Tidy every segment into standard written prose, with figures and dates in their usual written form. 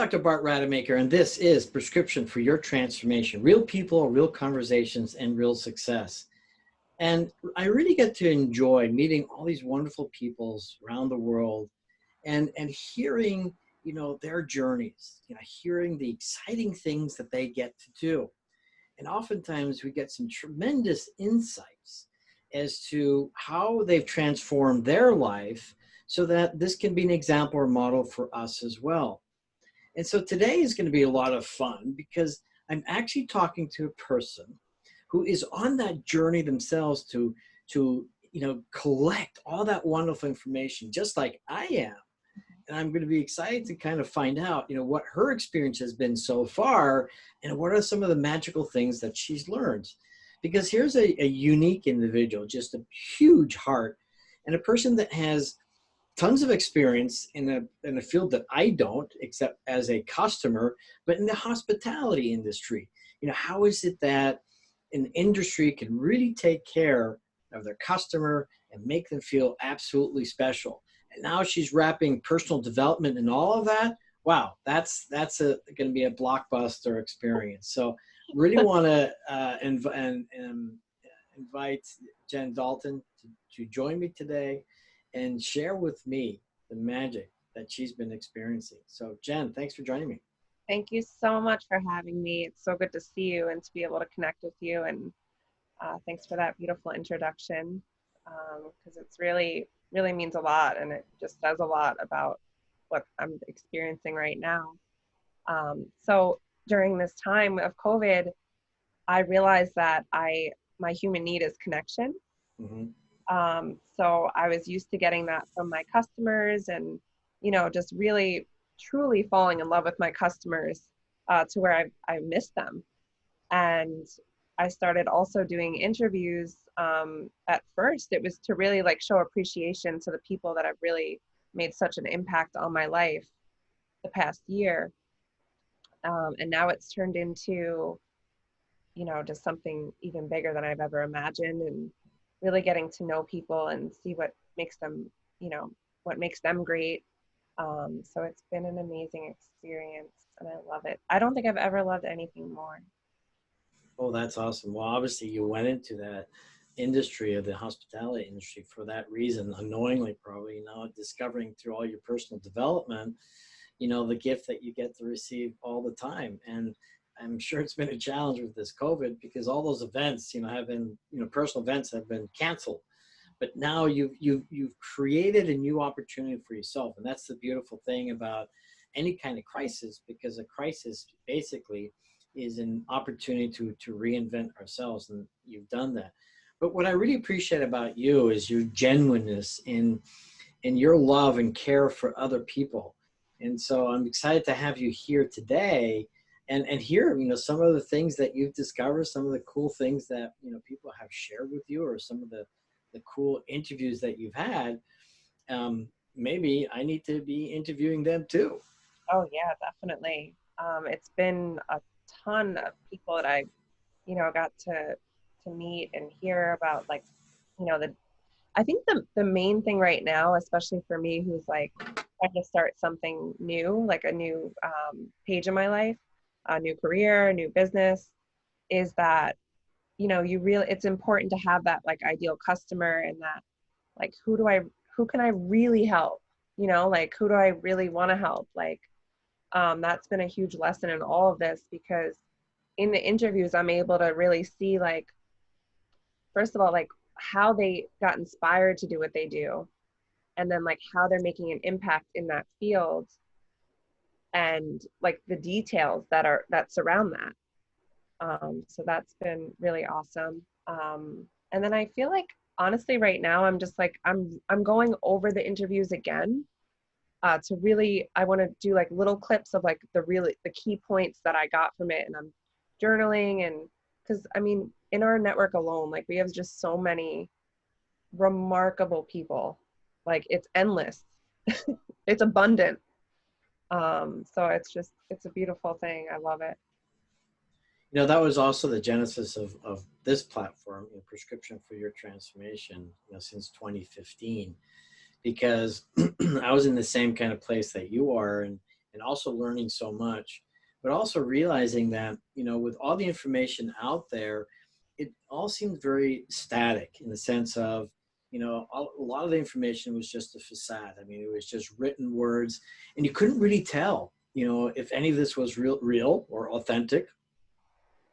Dr. Bart Rademacher, and this is Prescription for Your Transformation. Real people, real conversations, and real success. And I really get to enjoy meeting all these wonderful peoples around the world and hearing, their journeys, hearing the exciting things that they get to do. And oftentimes we get some tremendous insights as to how they've transformed their life so that this can be an example or model for us as well. And so today is going to be a lot of fun because I'm actually talking to a person who is on that journey themselves to collect all that wonderful information, just like I am. And I'm going to be excited to kind of find out, what her experience has been so far and what are some of the magical things that she's learned. Because here's a unique individual, just a huge heart, and a person that has tons of experience in a field that I don't, except as a customer, but in the hospitality industry. How is it that an industry can really take care of their customer and make them feel absolutely special? And now she's wrapping personal development and all of that. Wow, that's going to be a blockbuster experience. So really want to invite Jen Dalton to join me today and share with me the magic that she's been experiencing. So Jen, thanks for joining me. Thank you so much for having me. It's so good to see you and to be able to connect with you. And thanks for that beautiful introduction, because it's really means a lot, and it just says a lot about what I'm experiencing right now. So during this time of COVID, I realized that my human need is connection. Mm-hmm. So I was used to getting that from my customers and, just really, truly falling in love with my customers to where I missed them. And I started also doing interviews. At first, it was to really show appreciation to the people that have really made such an impact on my life the past year. And now it's turned into, just something even bigger than I've ever imagined, and really getting to know people and see what makes them, what makes them great. So it's been an amazing experience and I love it. I don't think I've ever loved anything more. Oh, that's awesome. Well, obviously you went into that industry of the hospitality industry for that reason, unknowingly probably, discovering through all your personal development, the gift that you get to receive all the time. And I'm sure it's been a challenge with this COVID because all those events, have been, personal events have been canceled. But now you've created a new opportunity for yourself. And that's the beautiful thing about any kind of crisis, because a crisis basically is an opportunity to reinvent ourselves. And you've done that. But what I really appreciate about you is your genuineness in your love and care for other people. And so I'm excited to have you here today and hear, some of the things that you've discovered, some of the cool things that, people have shared with you, or some of the cool interviews that you've had. Maybe I need to be interviewing them too. Oh yeah, definitely. It's been a ton of people that I, got to meet and hear about, I think the main thing right now, especially for me, who's trying to start something new, like a new page in my life, a new career, a new business, is that, it's important to have that ideal customer, and that who can I really help? Who do I really want to help? That's been a huge lesson in all of this, because in the interviews, I'm able to really see, first of all, how they got inspired to do what they do, and then how they're making an impact in that field, and the details that surround that. So that's been really awesome. And then I feel honestly right now I'm just I'm going over the interviews again to really, I want to do little clips of the key points that I got from it, and I'm journaling, and because in our network alone, we have just so many remarkable people, it's endless. It's abundant. So it's a beautiful thing. I love it. That was also the genesis of this platform, Prescription for Your Transformation, since 2015, because I was in the same kind of place that you are. And and also learning so much, but also realizing that, with all the information out there, it all seemed very static in the sense of, a lot of the information was just a facade. I mean, it was just written words, and you couldn't really tell, if any of this was real or authentic.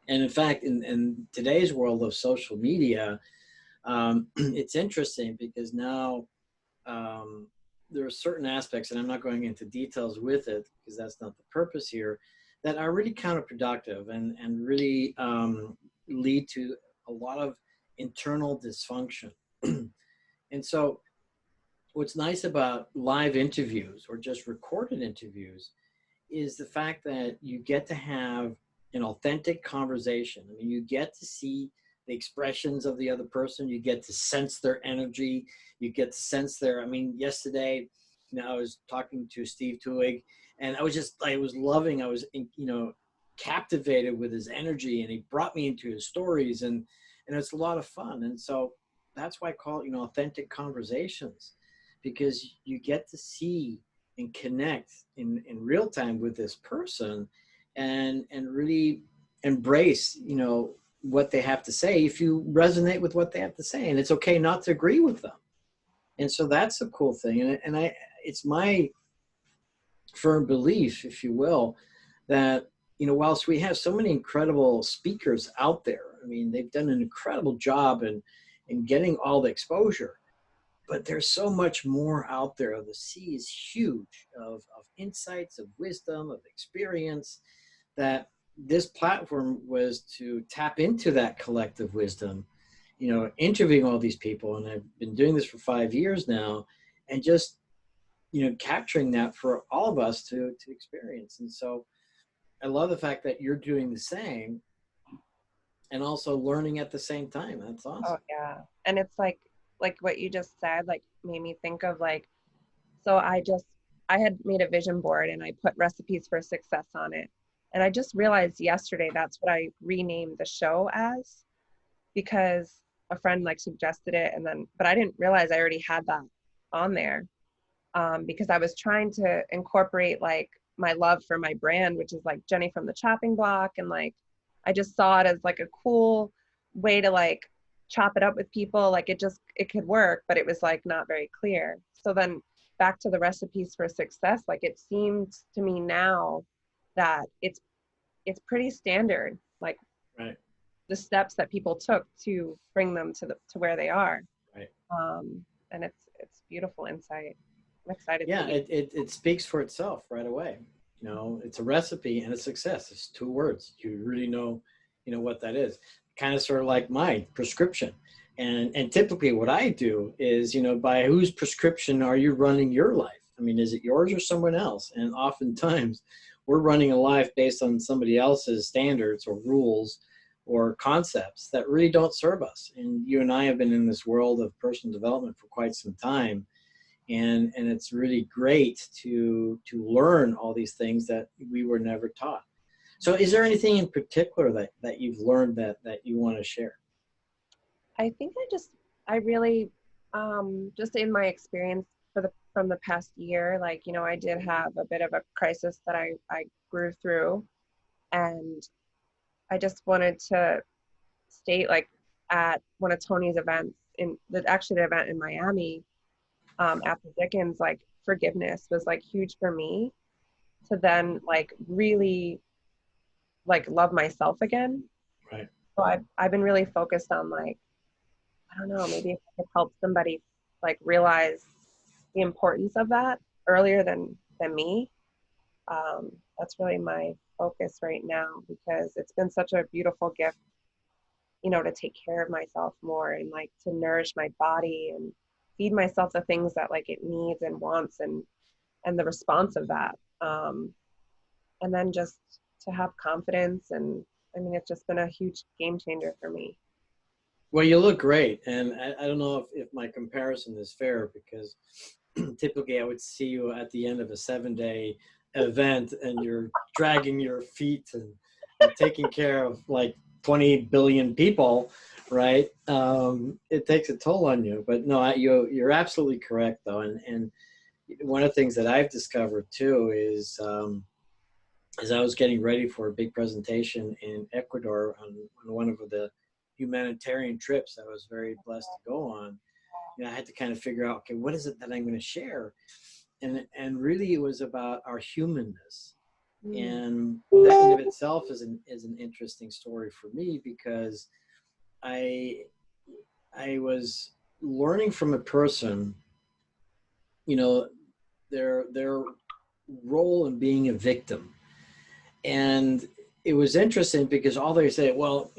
And in fact, in today's world of social media, it's interesting because now there are certain aspects, and I'm not going into details with it because that's not the purpose here, that are really counterproductive and really lead to a lot of internal dysfunction. And so what's nice about live interviews or just recorded interviews is the fact that you get to have an authentic conversation. I mean, you get to see the expressions of the other person. You get to sense their energy. You get to sense I mean, yesterday, I was talking to Steve Twig, and I was loving, I was, captivated with his energy, and he brought me into his stories, and it's a lot of fun. And so that's why I call it, authentic conversations, because you get to see and connect in real time with this person and really embrace, what they have to say if you resonate with what they have to say. And it's okay not to agree with them. And so that's a cool thing. And it's my firm belief, if you will, that, whilst we have so many incredible speakers out there, I mean, they've done an incredible job in getting all the exposure, but there's so much more out there. The sea is huge of insights, of wisdom, of experience, that this platform was to tap into that collective wisdom, interviewing all these people. And I've been doing this for 5 years now, and just, capturing that for all of us to experience. And so I love the fact that you're doing the same and also learning at the same time. That's awesome. Oh yeah. And it's like what you just said, like made me think of so I had made a vision board and I put recipes for success on it. And I just realized yesterday that's what I renamed the show as, because a friend suggested it, but I didn't realize I already had that on there, because I was trying to incorporate my love for my brand, which is Jenny from the chopping block. And I just saw it as a cool way to chop it up with people. It could work, but it was not very clear. So then back to the recipes for success, it seems to me now that it's pretty standard, right, the steps that people took to bring them to where they are. Right. And it's beautiful insight. I'm excited. Yeah, it speaks for itself right away. It's a recipe and a success. It's 2 words. You really know what that is. Kind of sort of like my prescription. And typically what I do is, by whose prescription are you running your life? I mean, is it yours or someone else? And oftentimes we're running a life based on somebody else's standards or rules or concepts that really don't serve us. And you and I have been in this world of personal development for quite some time. And it's really great to learn all these things that we were never taught. So is there anything in particular that you've learned that you want to share? I think I really, just in my experience from the past year, I did have a bit of a crisis that I grew through. And I just wanted to state, at one of Tony's events, the event in Miami, after Dickens, forgiveness was huge for me, to then really love myself again. Right. So I've been really focused on I don't know, maybe if I could help somebody realize the importance of that earlier than me. That's really my focus right now, because it's been such a beautiful gift, to take care of myself more and to nourish my body and feed myself the things that it needs and wants, and the response of that. And then just to have confidence. And I mean, it's just been a huge game changer for me. Well, you look great. And I don't know if my comparison is fair, because typically I would see you at the end of a 7-day event and you're dragging your feet and taking care of 20 billion people, right? It takes a toll on you. But no, you're absolutely correct, though. And one of the things that I've discovered too is as I was getting ready for a big presentation in Ecuador on one of the humanitarian trips I was very blessed to go on, I had to kind of figure out, okay, what is it that I'm going to share? And really it was about our humanness. And that in of itself is an interesting story for me, because I was learning from a person, their role in being a victim. And it was interesting because all they say, well,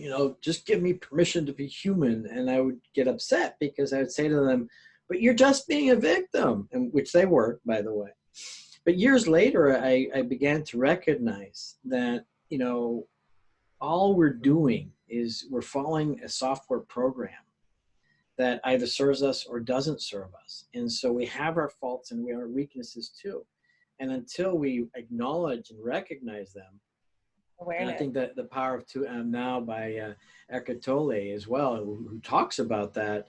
just give me permission to be human. And I would get upset because I would say to them, but you're just being a victim, and which they were, by the way. But years later, I began to recognize that, all we're doing is we're following a software program that either serves us or doesn't serve us. And so we have our faults and we have our weaknesses too. And until we acknowledge and recognize them, Awareness. and I think that the power of To Am Now by Eckhart Tolle as well, who talks about that,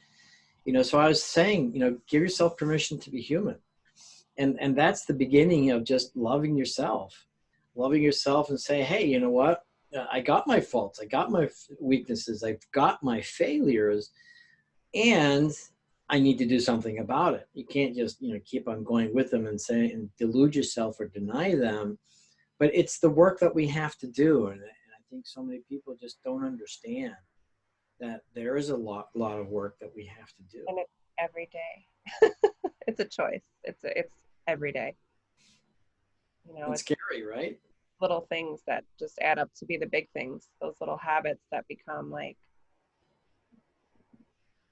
so I was saying, give yourself permission to be human. And that's the beginning of just loving yourself and say, hey, you know what? I got my faults. I got my weaknesses. I've got my failures, and I need to do something about it. You can't just, keep on going with them and say, and delude yourself or deny them. But it's the work that we have to do. And I think so many people just don't understand that there is a lot of work that we have to do. And it's every day. It's a choice. It's every day. It's scary, right? Little things that just add up to be the big things. Those little habits that become like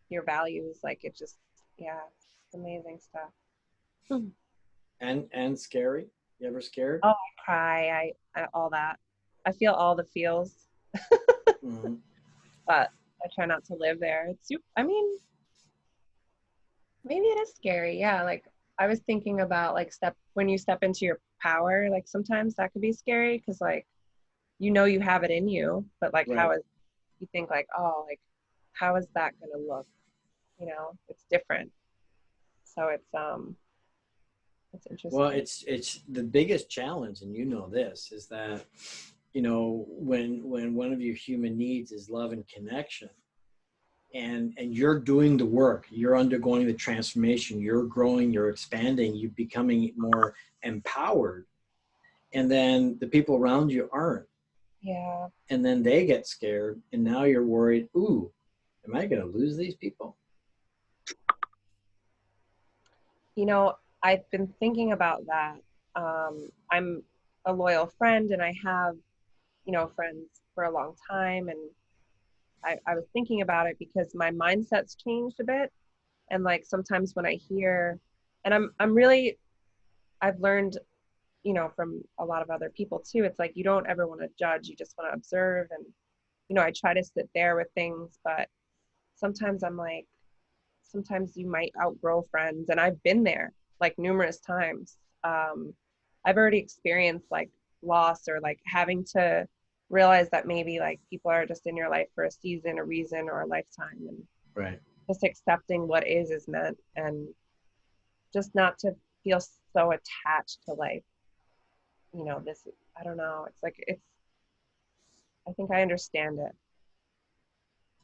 your values. Like it just, it's amazing stuff. And scary. You ever scared? Oh, I cry. I all that. I feel all the feels. Mm-hmm. But I try not to live there. Maybe it is scary. Yeah. Like I was thinking about like when you step into your power, like sometimes that could be scary because like, you have it in you, but like Right. you think like, oh, like how is that going to look? It's different. So it's interesting. Well, it's the biggest challenge, and this is that, when one of your human needs is love and connection, and you're doing the work, you're undergoing the transformation, you're growing, you're expanding, you're becoming more empowered, and then the people around you aren't. Yeah. And then they get scared, and now you're worried, ooh, am I going to lose these people? I've been thinking about that. I'm a loyal friend and I have, friends for a long time. And I was thinking about it because my mindset's changed a bit. And like sometimes when I hear, and I've learned, from a lot of other people too, it's like you don't ever want to judge, you just want to observe. And, I try to sit there with things, but sometimes I'm like, sometimes you might outgrow friends. And I've been there like numerous times. I've already experienced like loss or like having to realize that maybe like people are just in your life for a season, a reason, or a lifetime. And Right. just accepting what is meant and just not to feel so attached to like, this, I don't know. It's like, I think I understand it.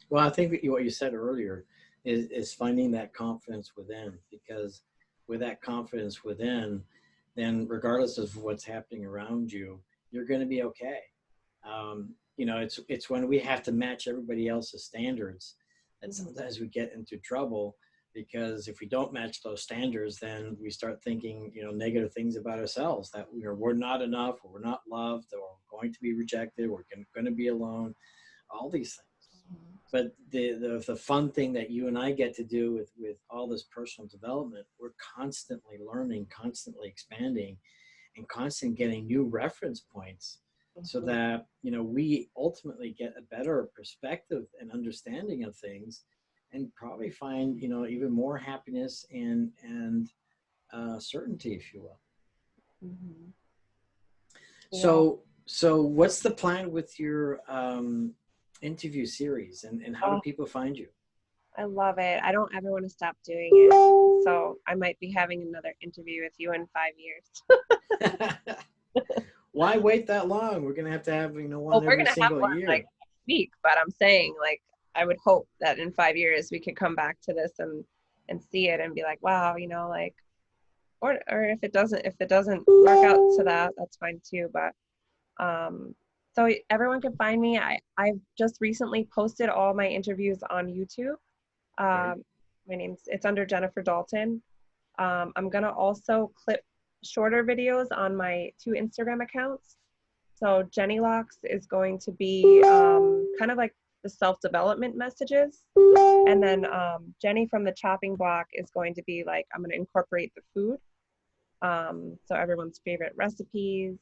Well, I think what you said earlier is finding that confidence within, because with that confidence within, then regardless of what's happening around you, you're going to be okay. It's when we have to match everybody else's standards that sometimes we get into trouble, because if we don't match those standards, then we start thinking, negative things about ourselves, that we're not enough, or we're not loved, or we're going to be rejected, we're going to be alone, all these things. But the fun thing that you and I get to do with all this personal development, we're constantly learning, constantly expanding, and constantly getting new reference points, so that we ultimately get a better perspective and understanding of things, and probably find even more happiness and certainty, if you will. Mm-hmm. Yeah. So what's the plan with your interview series, and how do people find you? I love it. I don't ever want to stop doing it. So I might be having another interview with you in 5 years. Why wait that long? We're gonna have one Well, we're every gonna have single one like year. next week, but I'm saying like I would hope that in 5 years we could come back to this and see it and be like, wow, like, or if it doesn't work out to that, that's fine too. But so everyone can find me. I've just recently posted all my interviews on YouTube. Great. It's under Jennifer Dalton. I'm gonna also clip shorter videos on my 2 Instagram accounts. So Jenny Locks is going to be kind of like the self-development messages. And then Jenny from the chopping block is going to be like, I'm going to incorporate the food. So everyone's favorite recipes.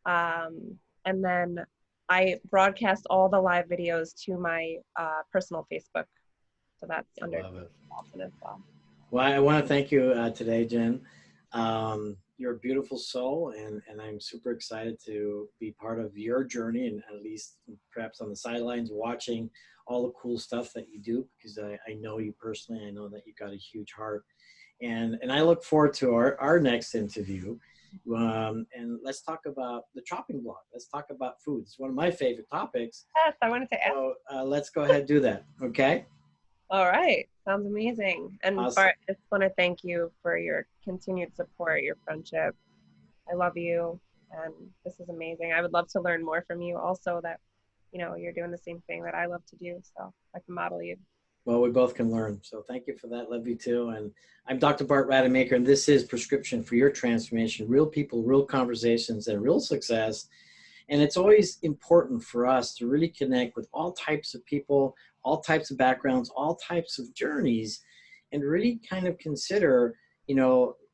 And then I broadcast all the live videos to my personal Facebook. So that's I under love it. Dalton as well. Well, I want to thank you today, Jen. You're a beautiful soul, and I'm super excited to be part of your journey, and at least perhaps on the sidelines watching all the cool stuff that you do, because I know you personally. I know that you've got a huge heart, and I look forward to our next interview. And let's talk about the chopping block. Let's talk about food. It's one of my favorite topics. Yes, I wanted to ask. So let's go ahead and do that. Okay. All right. Sounds amazing. And Awesome. Bart, I just want to thank you for your continued support, your friendship. I love you. And this is amazing. I would love to learn more from you also, that, you're doing the same thing that I love to do. So I can model you. Well, we both can learn. So thank you for that. Love you too. And I'm Dr. Bart Rademacher, and this is Prescription for Your Transformation: Real People, Real Conversations, and Real Success. And it's always important for us to really connect with all types of people, all types of backgrounds, all types of journeys, and really kind of consider,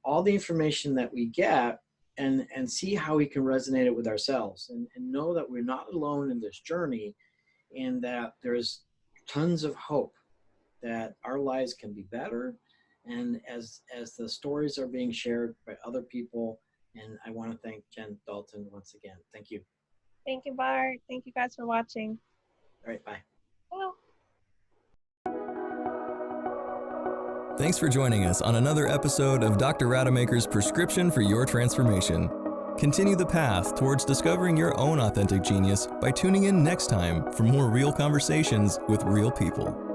all the information that we get, and see how we can resonate it with ourselves, and know that we're not alone in this journey, and that there's tons of hope that our lives can be better. And as the stories are being shared by other people, and I want to thank Jen Dalton once again. Thank you. Thank you, Bart. Thank you guys for watching. All right, bye. Well. Thanks for joining us on another episode of Dr. Rademacher's Prescription for Your Transformation. Continue the path towards discovering your own authentic genius by tuning in next time for more real conversations with real people.